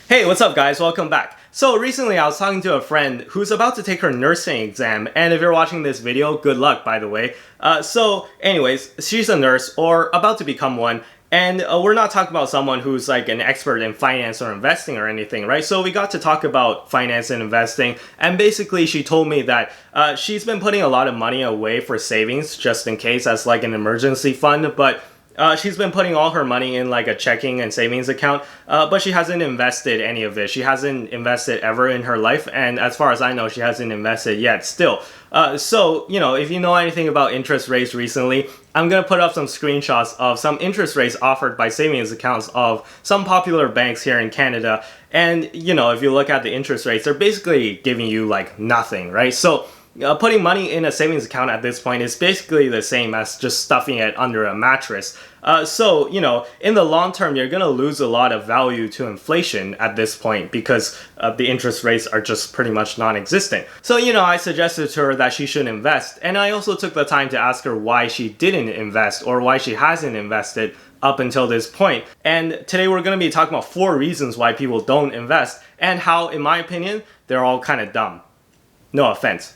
Hey, what's up guys? Welcome back. So recently I was talking to a friend who's about to take her nursing exam, and if you're watching this video, good luck by the way. So anyways, she's a nurse or about to become one, and we're not talking about someone who's like an expert in finance or investing or anything, right? So we got to talk about finance and investing, and basically she told me that she's been putting a lot of money away for savings just in case as like an emergency fund, but she's been putting all her money in like a checking and savings account, but she hasn't invested any of it. She hasn't invested ever in her life, and as far as I know, she hasn't invested yet still. So, you know, if you know anything about interest rates recently, I'm going to put up some screenshots of some interest rates offered by savings accounts of some popular banks here in Canada. And, you know, if you look at the interest rates, they're basically giving you like nothing, right? So putting money in a savings account at this point is basically the same as just stuffing it under a mattress. So, you know, in the long term, you're going to lose a lot of value to inflation at this point because the interest rates are just pretty much non-existent. So, you know, I suggested to her that she should invest. And I also took the time to ask her why she didn't invest or why she hasn't invested up until this point. And today we're going to be talking about 4 reasons why people don't invest and how, in my opinion, they're all kind of dumb. No offense.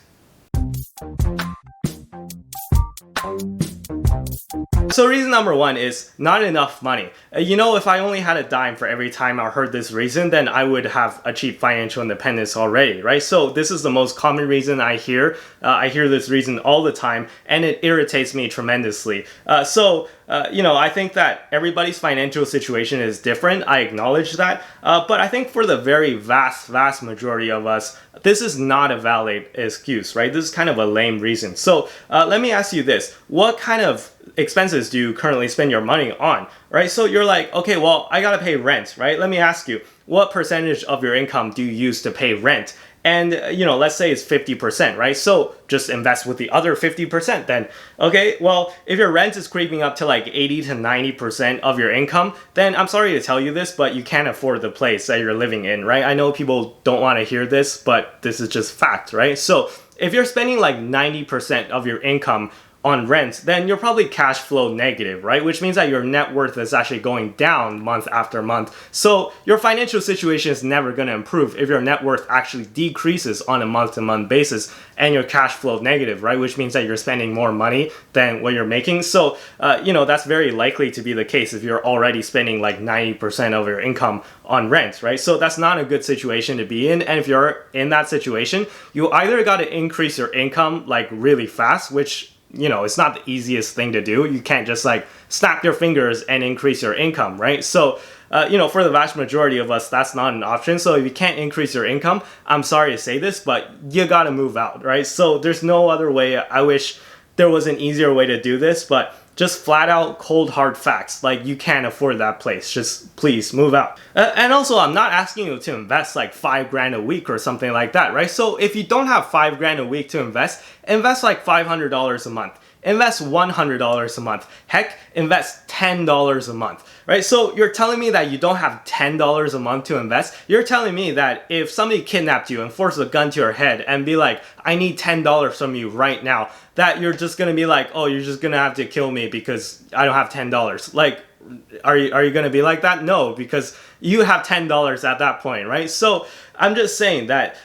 So reason number 1 is not enough money. You know, if I only had a dime for every time I heard this reason, then I would have achieved financial independence already, right? So this is the most common reason I hear. I hear this reason all the time, and it irritates me tremendously. You know, I think that everybody's financial situation is different. I acknowledge that. But I think for the very vast majority of us, this is not a valid excuse, right? This is kind of a lame reason. So let me ask you this. What kind of expenses do you currently spend your money on, right? So you're like, okay, well, I gotta pay rent, right? Let me ask you, what percentage of your income do you use to pay rent? And, you know, let's say it's 50%, right? So just invest with the other 50% then. Okay, well, if your rent is creeping up to like 80 to 90% of your income, then I'm sorry to tell you this, but you can't afford the place that you're living in, right? I know people don't want to hear this, but this is just fact, right? So if you're spending like 90% of your income on rent, then you're probably cash flow negative, right? Which means that your net worth is actually going down month after month. So your financial situation is never going to improve if your net worth actually decreases on a month-to-month basis and your cash flow negative, right? Which means that you're spending more money than what you're making. So, you know, that's very likely to be the case if you're already spending like 90% of your income on rent, right? So that's not a good situation to be in. And if you're in that situation, you either got to increase your income like really fast, which, you know, it's not the easiest thing to do. You can't just like snap your fingers and increase your income, right? So, you know, for the vast majority of us, that's not an option. So if you can't increase your income, I'm sorry to say this, but you gotta move out, right? So there's no other way. I wish there was an easier way to do this, but just flat out cold hard facts, like you can't afford that place, just please move out. And also, I'm not asking you to invest like $5 grand a week or something like that, right? So if you don't have $5 grand a week to invest like $500 a month. Invest $100 a month. Heck, invest $10 a month, right? So you're telling me that you don't have $10 a month to invest? You're telling me that if somebody kidnapped you and forced a gun to your head and be like, I need $10 from you right now, that you're just gonna be like, oh, you're just gonna have to kill me because I don't have $10. Like, are you gonna be like that? No, because you have $10 at that point, right? So I'm just saying that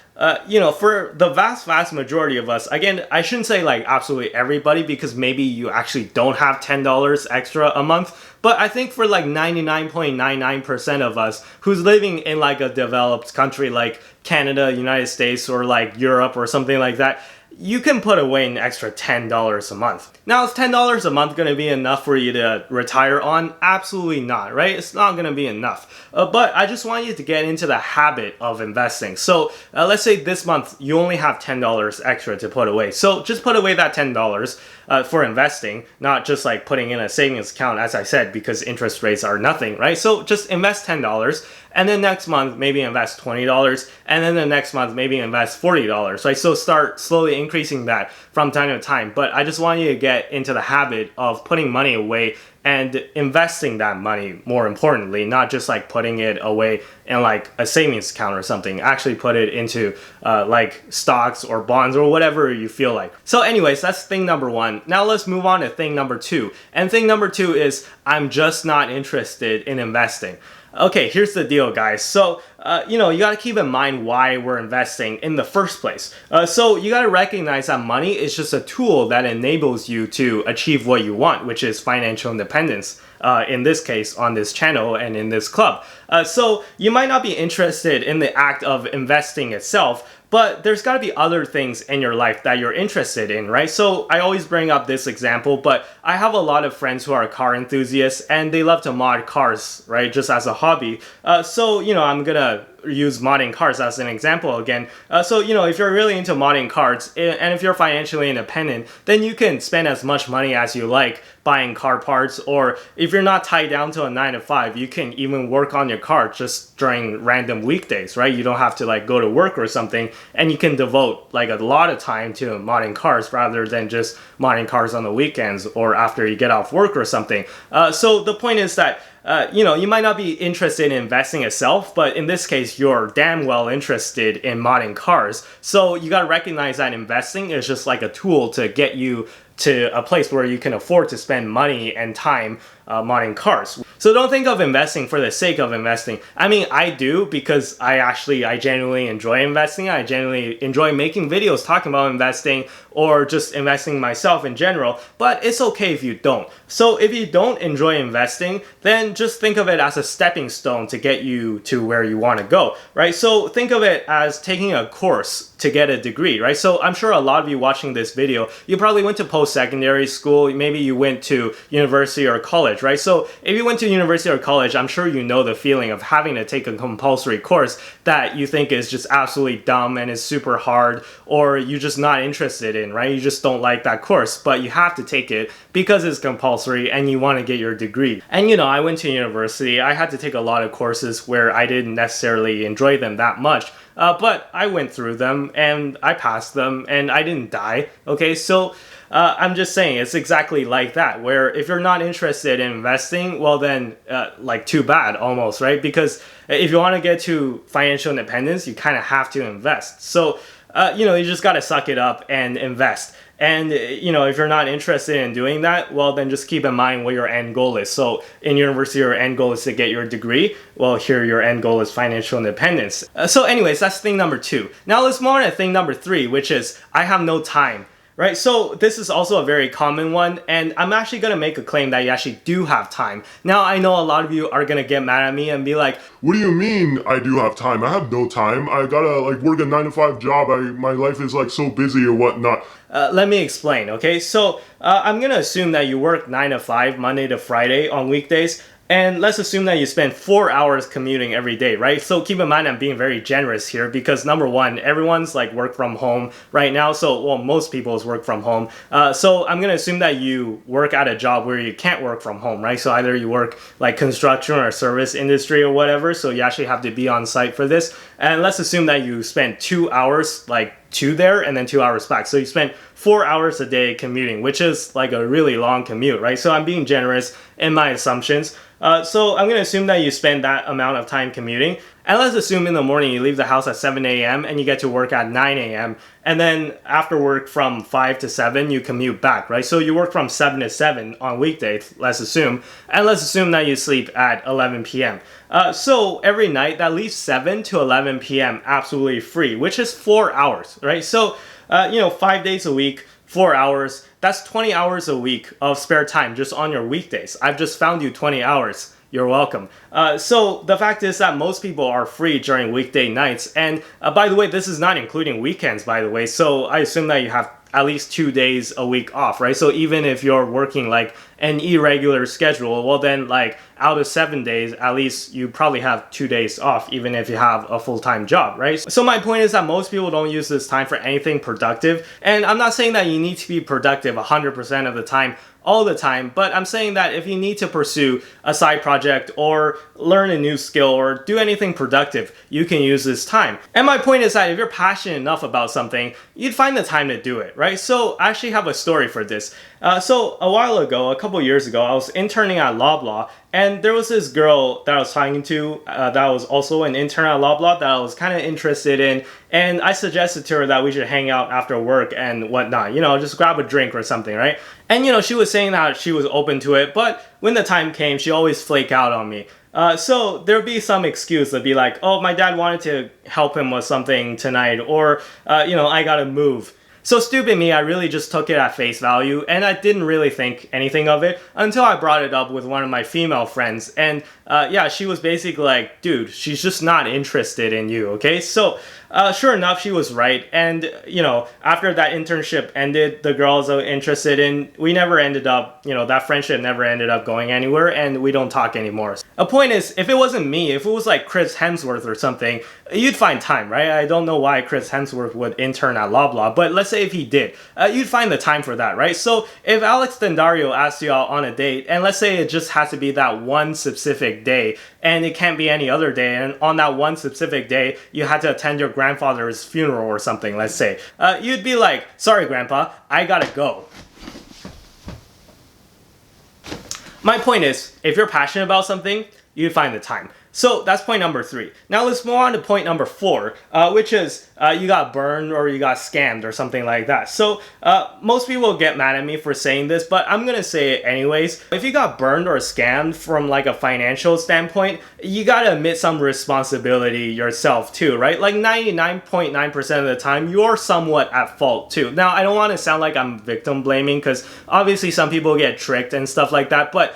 you know, for the vast majority of us, again, I shouldn't say like absolutely everybody because maybe you actually don't have $10 extra a month, but I think for like 99.99% of us who's living in like a developed country like Canada, United States, or like Europe or something like that, you can put away an extra $10 a month. Now, is $10 a month going to be enough for you to retire on? Absolutely not, right? It's not going to be enough. But I just want you to get into the habit of investing. So let's say this month you only have $10 extra to put away. So just put away that $10 for investing, not just like putting in a savings account, as I said, because interest rates are nothing, right? So just invest $10. And then next month, maybe invest $20. And then the next month, maybe invest $40, right? So start slowly increasing that from time to time. But I just want you to get into the habit of putting money away and investing that money, more importantly, not just like putting it away in like a savings account or something. Actually put it into like stocks or bonds or whatever you feel like. So anyways, that's thing number 1. Now let's move on to thing number 2. And thing number 2 is I'm just not interested in investing. Okay, here's the deal, guys. So, you gotta keep in mind why we're investing in the first place. So, you gotta recognize that money is just a tool that enables you to achieve what you want, which is financial independence. In this case, on this channel and in this club. So, you might not be interested in the act of investing itself, but there's got to be other things in your life that you're interested in, right? So I always bring up this example, but I have a lot of friends who are car enthusiasts and they love to mod cars, right? Just as a hobby. So, I'm gonna use modding cars as an example again. So, if you're really into modding cars and if you're financially independent, then you can spend as much money as you like buying car parts, or if you're not tied down to a 9 to 5, you can even work on your car just during random weekdays, right? You don't have to like go to work or something, and you can devote like a lot of time to modding cars rather than just modding cars on the weekends or after you get off work or something. So the point is that you might not be interested in investing itself, but in this case, you're damn well interested in modding cars. So you gotta recognize that investing is just like a tool to get you to a place where you can afford to spend money and time modding cars. So don't think of investing for the sake of investing. I mean, I do, because I genuinely enjoy investing. I genuinely enjoy making videos talking about investing or just investing myself in general, but it's okay if you don't. So if you don't enjoy investing, then just think of it as a stepping stone to get you to where you want to go, right? So think of it as taking a course to get a degree, right? So I'm sure a lot of you watching this video, you probably went to post-secondary school, maybe you went to university or college, right? So if you went to university or college, I'm sure you know the feeling of having to take a compulsory course that you think is just absolutely dumb and is super hard, or you're just not interested in, right? You just don't like that course, but you have to take it because it's compulsory and you want to get your degree. And I went to university. I had to take a lot of courses where I didn't necessarily enjoy them that much. But I went through them and I passed them and I didn't die. Okay, so I'm just saying it's exactly like that, where if you're not interested in investing, well then, like too bad almost, right? Because if you want to get to financial independence, you kind of have to invest. So, you just got to suck it up and invest. And, if you're not interested in doing that, well, then just keep in mind what your end goal is. So in university, your end goal is to get your degree. Well, here your end goal is financial independence. So anyways, that's thing number 2. Now let's move on to thing number 3, which is I have no time. Right, so this is also a very common one, and I'm actually going to make a claim that you actually do have time. Now, I know a lot of you are going to get mad at me and be like, what do you mean I do have time? I have no time. I gotta work a 9 to 5 job. My life is so busy or whatnot. Let me explain, okay? So I'm going to assume that you work 9 to 5, Monday to Friday on weekdays. And let's assume that you spend 4 hours commuting every day, right? So keep in mind I'm being very generous here because number one, everyone's work from home right now. So, well, most people's work from home. So I'm going to assume that you work at a job where you can't work from home, right? So either you work construction or service industry or whatever. So you actually have to be on site for this. And let's assume that you spend 2 hours to there and then 2 hours back. So you spend 4 hours a day commuting, which is a really long commute, right? So I'm being generous in my assumptions. So I'm going to assume that you spend that amount of time commuting. And let's assume in the morning you leave the house at 7 a.m. and you get to work at 9 a.m. And then after work from 5 to 7, you commute back, right? So you work from 7 to 7 on weekdays, let's assume. And let's assume that you sleep at 11 p.m. So every night that leaves 7 to 11 p.m. absolutely free, which is 4 hours, right? So, 5 days a week, 4 hours, that's 20 hours a week of spare time just on your weekdays. I've just found you 20 hours. You're welcome. So the fact is that most people are free during weekday nights. And by the way, this is not including weekends, by the way. So I assume that you have at least 2 days a week off, right? So even if you're working an irregular schedule, well then out of 7 days, at least you probably have 2 days off, even if you have a full-time job, right? So my point is that most people don't use this time for anything productive. And I'm not saying that you need to be productive 100% of the time, all the time, but I'm saying that if you need to pursue a side project or learn a new skill or do anything productive, you can use this time. And my point is that if you're passionate enough about something, you'd find the time to do it, right? So I actually have a story for this. So a while ago, a couple years ago, I was interning at Loblaw, and there was this girl that I was talking to that was also an intern at Loblaw that I was kind of interested in, and I suggested to her that we should hang out after work and whatnot, just grab a drink or something, right? And she was saying that she was open to it, but when the time came, she always flaked out on me. So there'll be some excuse to be like, oh, my dad wanted to help him with something tonight, or, I gotta move. So stupid me, I really just took it at face value, and I didn't really think anything of it until I brought it up with one of my female friends. And she was basically like, dude, she's just not interested in you, okay? So sure enough, she was right. And, after that internship ended, the girls I was interested in, we never ended up, that friendship never ended up going anywhere, and we don't talk anymore. A point is, if it wasn't me, if it was like Chris Hemsworth or something, you'd find time, right? I don't know why Chris Hemsworth would intern at Loblaw, but let's say if he did, you'd find the time for that, right? So if Alex Dendario asks you out on a date, and let's say it just has to be that one specific day, and it can't be any other day, and on that one specific day, you had to attend your grandfather's funeral or something, let's say, you'd be like, sorry, Grandpa, I gotta go. My point is, if you're passionate about something, you find the time. So that's point number 3. Now let's move on to point number 4, which is you got burned or you got scammed or something like that. So most people get mad at me for saying this, but I'm gonna say it anyways. If you got burned or scammed from like a financial standpoint, you gotta admit some responsibility yourself too, right? Like 99.9% of the time, you're somewhat at fault too. Now I don't want to sound like I'm victim blaming, because obviously some people get tricked and stuff like that, but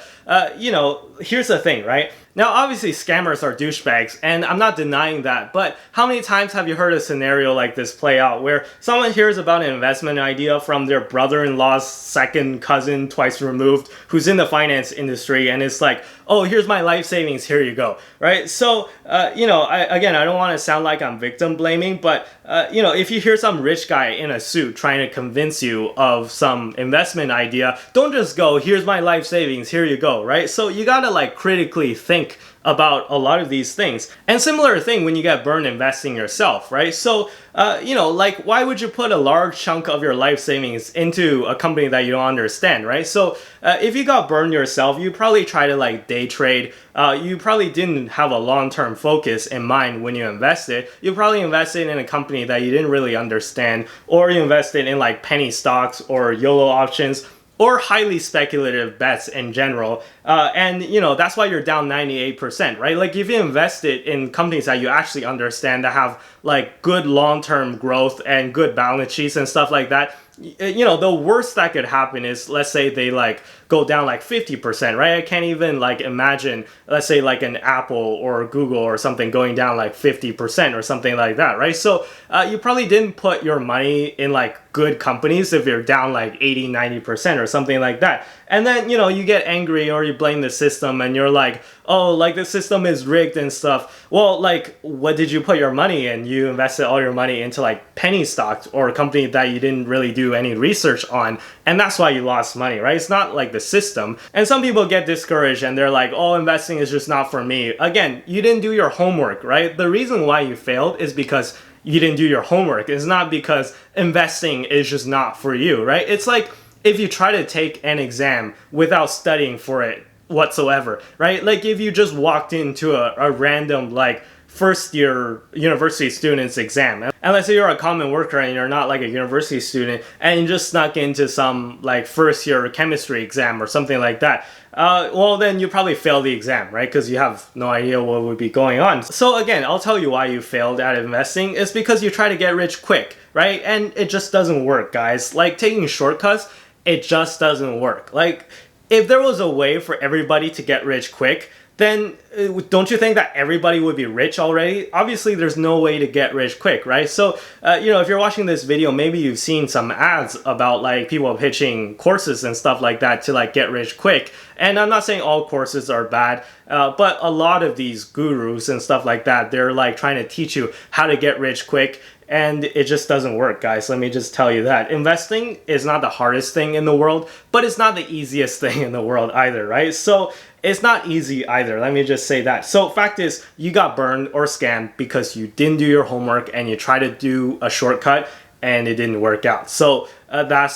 here's the thing, right? Now, obviously, scammers are douchebags, and I'm not denying that, but how many times have you heard a scenario like this play out, where someone hears about an investment idea from their brother-in-law's second cousin, twice removed, who's in the finance industry, and it's like, oh, here's my life savings, here you go, right? So, I don't want to sound like I'm victim blaming, but, if you hear some rich guy in a suit trying to convince you of some investment idea, don't just go, here's my life savings, here you go, right? So you gotta like critically think about a lot of these things. And similar thing when you get burned investing yourself, right? So, why would you put a large chunk of your life savings into a company that you don't understand, right? So, if you got burned yourself, you probably try to like day trade. You probably didn't have a long-term focus in mind when you invested. You probably invested in a company that you didn't really understand, or you invested in like penny stocks or YOLO options, or highly speculative bets in general. That's why you're down 98%, right? Like if you invested in companies that you actually understand, that have like good long-term growth and good balance sheets and stuff like that, the worst that could happen is, let's say they like go down like 50%, right? I can't even like imagine, let's say like an Apple or Google or something going down like 50% or something like that, right? So you probably didn't put your money in like good companies if you're down like 80-90% or something like that. And then, you get angry or you blame the system and you're like, oh, like the system is rigged and stuff. Well, like, what did you put your money in? You invested all your money into like penny stocks or a company that you didn't really do any research on. And that's why you lost money, right? It's not like the system. And some people get discouraged and they're like, oh, investing is just not for me. Again, you didn't do your homework, right? The reason why you failed is because you didn't do your homework. It's not because investing is just not for you, right? It's like if you try to take an exam without studying for it whatsoever, right? Like if you just walked into a random like first year university student's exam, and let's say you're a common worker and you're not like a university student, and you just snuck into some like first year chemistry exam or something like that, well then you probably fail the exam, right? Because you have no idea what would be going on. So again, I'll tell you why you failed at investing. It's because you try to get rich quick, right? And it just doesn't work, guys. Like taking shortcuts, it just doesn't work. Like if there was a way for everybody to get rich quick, then don't you think that everybody would be rich already? Obviously, there's no way to get rich quick, right? So, if you're watching this video, maybe you've seen some ads about like people pitching courses and stuff like that to like get rich quick. And I'm not saying all courses are bad, but a lot of these gurus and stuff like that, they're like trying to teach you how to get rich quick. And it just doesn't work, guys. Let me just tell you that. Investing is not the hardest thing in the world, but it's not the easiest thing in the world either, right? So it's not easy either. Let me just say that. So fact is, you got burned or scammed because you didn't do your homework and you tried to do a shortcut and it didn't work out. So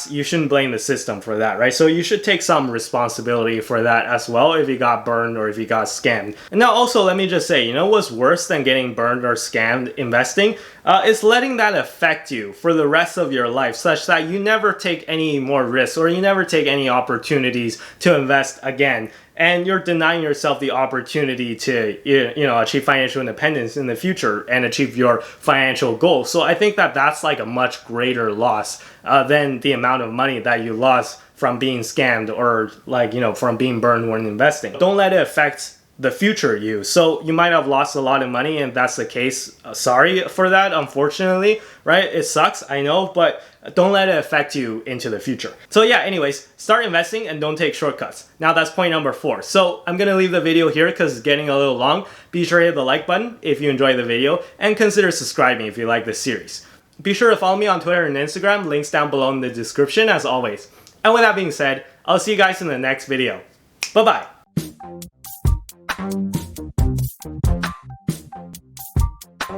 you shouldn't blame the system for that, right? So you should take some responsibility for that as well if you got burned or if you got scammed. And now also, let me just say, what's worse than getting burned or scammed investing? Is letting that affect you for the rest of your life, such that you never take any more risks or you never take any opportunities to invest again. and you're denying yourself the opportunity to achieve financial independence in the future and achieve your financial goals. So I think that that's like a much greater loss than the amount of money that you lost from being scammed or from being burned when investing. Don't let it affect the future you. So you might have lost a lot of money, and that's the case. Sorry for that, unfortunately, right? It sucks, I know, but don't let it affect you into the future. So yeah, anyways, start investing and don't take shortcuts. Now that's point number 4. So I'm gonna leave the video here because it's getting a little long. Be sure to hit the like button if you enjoyed the video, and consider subscribing if you like this series. Be sure to follow me on Twitter and Instagram, links down below in the description as always. And with that being said, I'll see you guys in the next video. Bye-bye.